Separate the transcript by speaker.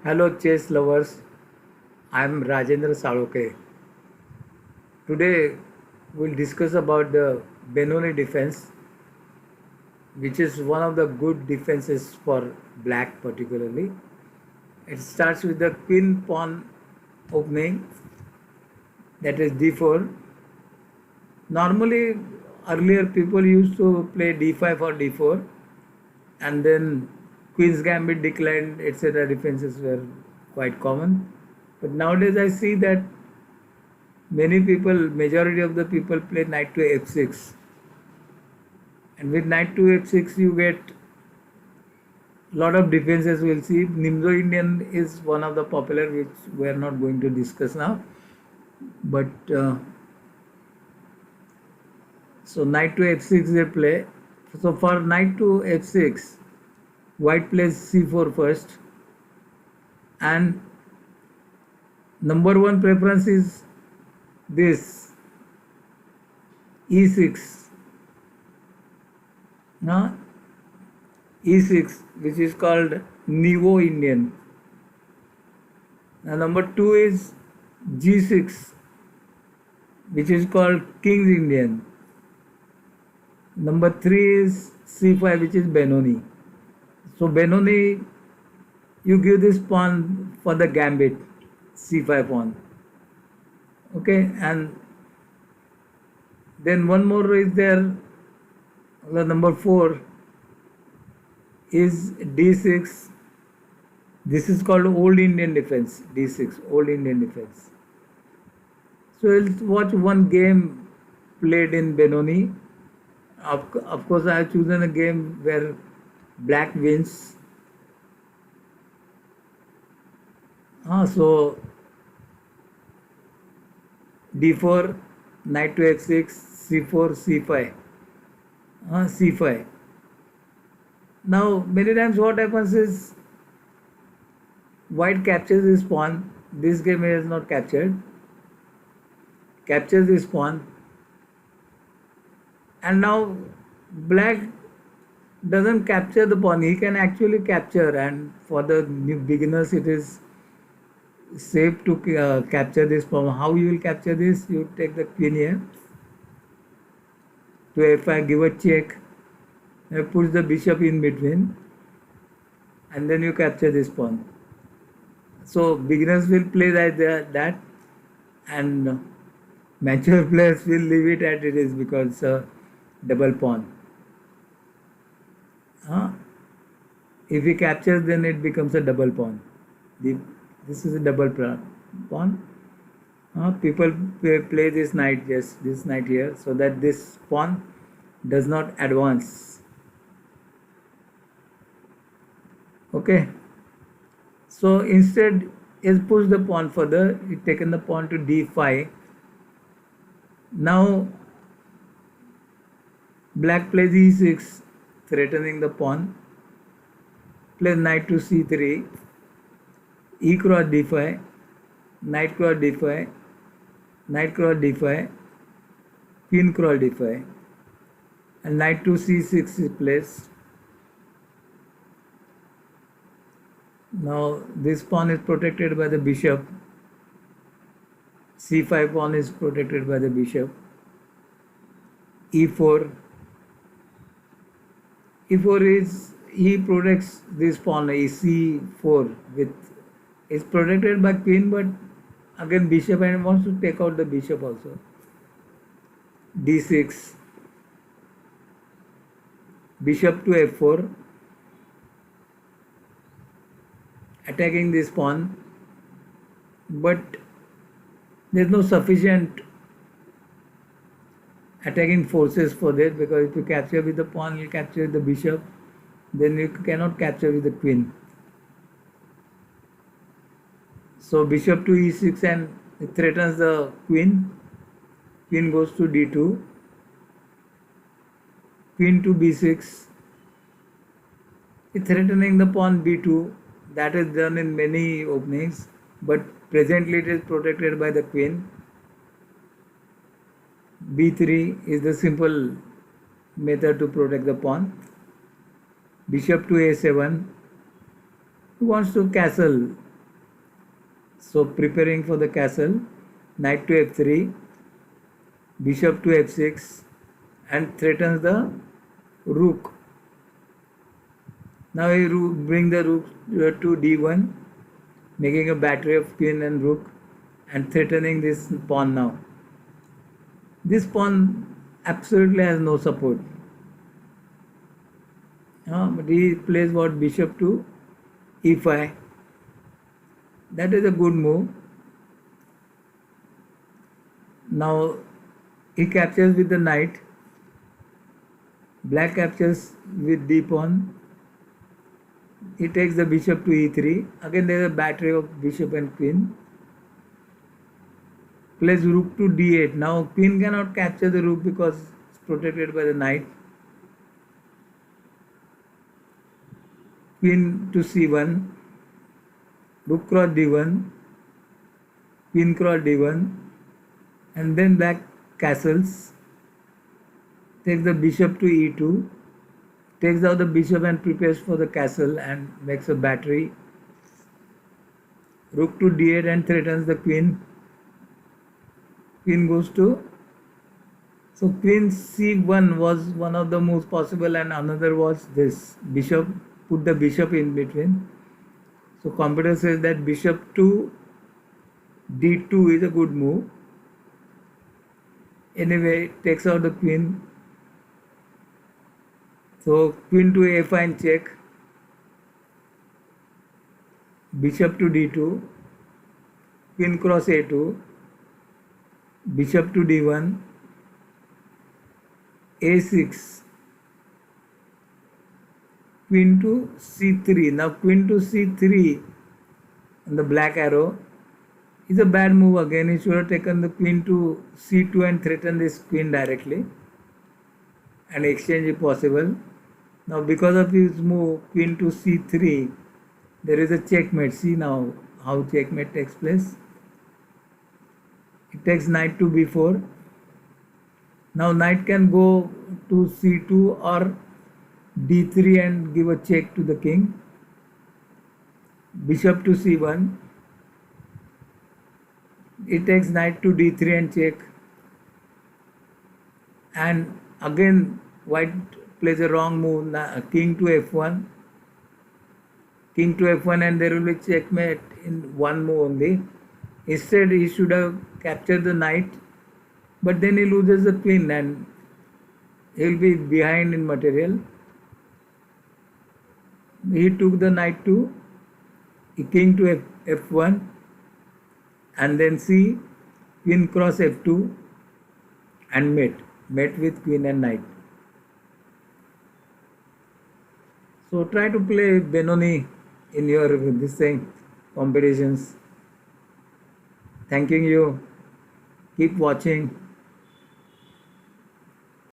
Speaker 1: Hello, chess lovers. I am Rajendra Salokhe. Today, we'll discuss about the Benoni defense, which is one of the good defenses for black, particularly. It starts with the queen pawn opening, that is d4. Normally, earlier people used to play d5 or d4, and then queen's gambit declined, etc. defenses were quite common. But nowadays, I see that many people, majority of the people play knight to f6, and with knight to f6 you get lot of defenses. We'll see Nimzo Indian is one of the popular, which we are not going to discuss now. But so knight to f6 they play. So for knight to f6, white plays c4 first, and number one preference is this e6. Now e6, which is called Nivo Indian. Now number two is g6, which is called King's Indian. Number three is c5, which is Benoni. So Benoni, you give this pawn for the gambit, c5 pawn. Okay, and then one more is there. The number four is d6. This is called Old Indian defense. d6, Old Indian defense. So let's watch one game played in Benoni. Of course, I have chosen a game where black wins. So d4, knight to f6, c4, c5, c5. Now many times what happens is white captures this pawn. This game is not captured. Captures this pawn, and now black doesn't capture the pawn. He can actually capture, and for the new beginners it is safe to capture this pawn. How you will capture this? You take the queen here to f5, give a check, push the bishop in between, and then you capture this pawn. So beginners will play that, and mature players will leave it as it is because it's a double pawn. If he captures, then it becomes a double pawn. This is a double pawn. People play this knight, just this knight here, so that this pawn does not advance. Okay. So instead, is push the pawn further. It taken the pawn to d5. Now black plays e6, threatening the pawn. Plays knight to c3, e cross d5, knight cross d5, knight cross d5, queen cross d5, and knight to c6 is placed. Now this pawn is protected by the bishop. c5 pawn is protected by the bishop. e4. e4 is, he protects this pawn. c4 with is protected by queen, but again bishop, and wants to take out the bishop also. d6, bishop to f4, attacking this pawn, but there is no sufficient attacking forces for that, because if you capture with the pawn, you capture the bishop, then you cannot capture with the queen. So bishop to e6, and it threatens the queen. Queen goes to d2, queen to b6, it threatening the pawn b2. That is done in many openings, but presently it is protected by the queen. b3 is the simple method to protect the pawn. Bishop to a7, who wants to castle. So preparing for the castle, knight to f3, bishop to f6, and threatens the rook. Now he bring the rook to d1, making a battery of queen and rook, and threatening this pawn now. This pawn absolutely has no support. But he plays what, bishop to e5. That is a good move. Now he captures with the knight. Black captures with d pawn. He takes the bishop to e3. Again there is a battery of bishop and queen. Plays rook to d8. Now queen cannot capture the rook because it's protected by the knight. Queen to c1. Rook cross d1. Queen cross d1. And then black castles. Takes the bishop to e2. Takes out the bishop and prepares for the castle and makes a battery. Rook to d8 and threatens the queen. Queen goes to... So queen c1 was one of the moves possible, and another was this. Bishop, put the bishop in between. So computer says that bishop to d2 is a good move. Anyway, takes out the queen. So queen to a5 and check. Bishop to d2. Queen cross a2. Bishop to d1. a6. Queen to c3. Now queen to c3 and the black arrow is a bad move again. He should have taken the queen to c2 and threatened this queen directly, and exchange is possible. Now because of his move queen to c3, there is a checkmate. See now how checkmate takes place. It takes knight to b4. Now knight can go to c2 or d3 and give a check to the king. Bishop to c1. It takes knight to d3 and check. And again white plays a wrong move. King to f1. King to f1, and there will be checkmate in one move only. Instead he should have captured the knight, but then he loses the queen and he will be behind in material. He took the knight to king to f1, and then see queen cross f2 and met with queen and knight. So try to play Benoni in your competitions. Thanking you. Keep watching.